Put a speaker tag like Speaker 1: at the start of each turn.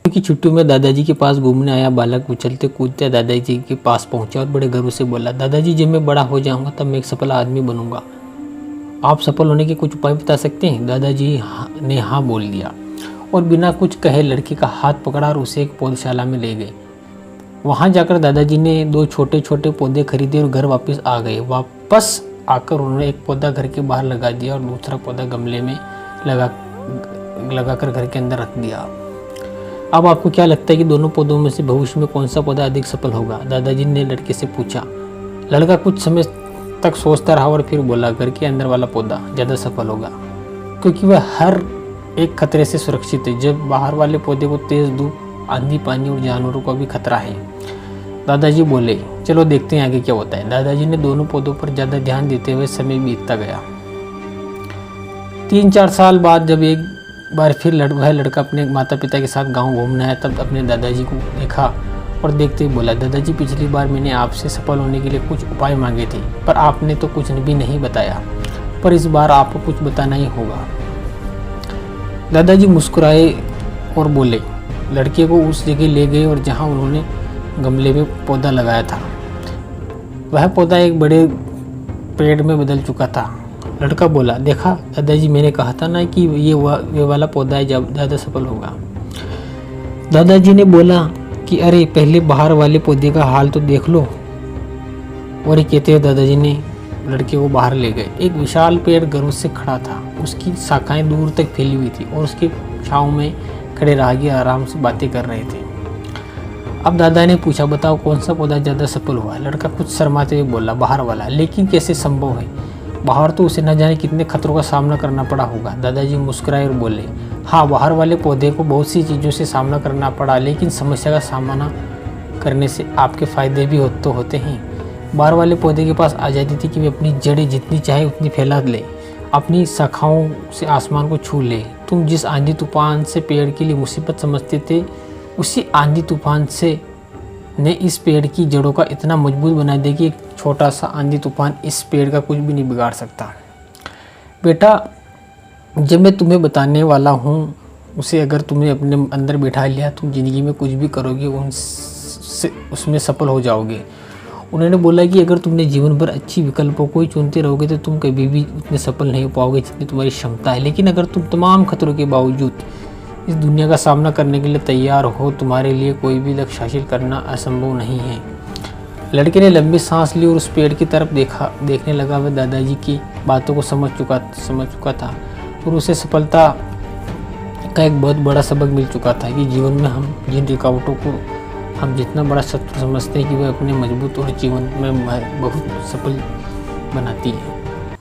Speaker 1: की छुट्टियों में दादाजी के पास घूमने आया बालक उछलते कूदते दादाजी के पास पहुंचा और बड़े गर्व से बोला, दादाजी जब मैं बड़ा हो जाऊंगा तब मैं एक सफल आदमी बनूंगा। आप सफल होने के कुछ उपाय बता सकते हैं? दादाजी ने हाँ बोल दिया और बिना कुछ कहे लड़के का हाथ पकड़ा और उसे एक पौधशाला में ले गए। वहाँ जाकर दादाजी ने 2 छोटे छोटे पौधे खरीदे और घर वापस आ गए। वापस आकर उन्होंने एक पौधा घर के बाहर लगा दिया और दूसरा पौधा गमले में लगाकर घर के अंदर रख दिया। अब आपको क्या लगता है कि दोनों पौधों में से भविष्य में कौन सा पौधा अधिक सफल होगा? दादाजी ने लड़के से पूछा। लड़का कुछ समय तक सोचता रहा और फिर बोला, घर के अंदर वाला पौधा ज़्यादा सफल होगा, क्योंकि वह हर एक खतरे से सुरक्षित है। जब बाहर वाले पौधे को तेज धूप, आंधी, पानी और जानवरों का भी खतरा है। दादाजी बोले, चलो देखते हैं आगे क्या होता है। दादाजी ने दोनों पौधों पर ज़्यादा ध्यान देते हुए समय बीतता गया। 3-4 साल बाद जब एक बार फिर वह लड़का अपने माता पिता के साथ गांव घूमने आया, तब अपने दादाजी को देखा और देखते ही बोला, दादाजी पिछली बार मैंने आपसे सफल होने के लिए कुछ उपाय मांगे थे, पर आपने तो कुछ भी नहीं बताया, पर इस बार आपको कुछ बताना ही होगा। दादाजी मुस्कुराए और बोले, लड़के को उस जगह ले गए और जहाँ उन्होंने गमले में पौधा लगाया था वह पौधा एक बड़े पेड़ में बदल चुका था। लड़का बोला, देखा दादाजी, मैंने कहा था ना कि ये वाला पौधा है ज़्यादा सफल होगा। दादाजी ने बोला कि अरे पहले बाहर वाले पौधे का हाल तो देख लो। और ये कहते हुए दादाजी ने लड़के को बाहर ले गए। एक विशाल पेड़ गर्व से खड़ा था, उसकी शाखाएं दूर तक फैली हुई थी और उसके छांव में खड़े राहगीर आराम से बातें कर रहे थे। अब दादा ने पूछा, बताओ कौन सा पौधा ज़्यादा सफल हुआ? लड़का कुछ शर्माते हुए बोला, बाहर वाला। लेकिन कैसे संभव है? बाहर तो उसे न जाने कितने खतरों का सामना करना पड़ा होगा। दादाजी मुस्कुराए और बोले, हाँ, बाहर वाले पौधे को बहुत सी चीज़ों से सामना करना पड़ा, लेकिन समस्या का सामना करने से आपके फ़ायदे भी होते हैं। बाहर वाले पौधे के पास आज़ादी थी कि वे अपनी जड़ें जितनी चाहे उतनी फैला ले, अपनी शाखाओं से आसमान को छू ले। तुम जिस आंधी तूफान से पेड़ के लिए मुसीबत समझते थे, उसी आंधी तूफान से ने इस पेड़ की जड़ों का इतना मजबूत बना दिया कि एक छोटा सा आंधी तूफान इस पेड़ का कुछ भी नहीं बिगाड़ सकता। बेटा, जब मैं तुम्हें बताने वाला हूँ उसे अगर तुमने अपने अंदर बैठा लिया, तुम ज़िंदगी में कुछ भी करोगे उसमें सफल हो जाओगे। उन्होंने बोला कि अगर तुमने जीवन भर अच्छी विकल्पों को ही चुनते रहोगे तो तुम कभी भी उतने सफल नहीं हो पाओगे जितनी तुम्हारी क्षमता है। लेकिन अगर तुम तमाम खतरों के बावजूद इस दुनिया का सामना करने के लिए तैयार हो, तुम्हारे लिए कोई भी लक्ष्य हासिल करना असंभव नहीं है। लड़के ने लंबी सांस ली और उस पेड़ की तरफ देखने लगा। वह दादाजी की बातों को समझ चुका था और उसे सफलता का एक बहुत बड़ा सबक मिल चुका था कि जीवन में हम जिन रुकावटों को हम जितना बड़ा शत्रु समझते हैं कि वह अपने मजबूत और जीवन में बहुत सफल बनाती है।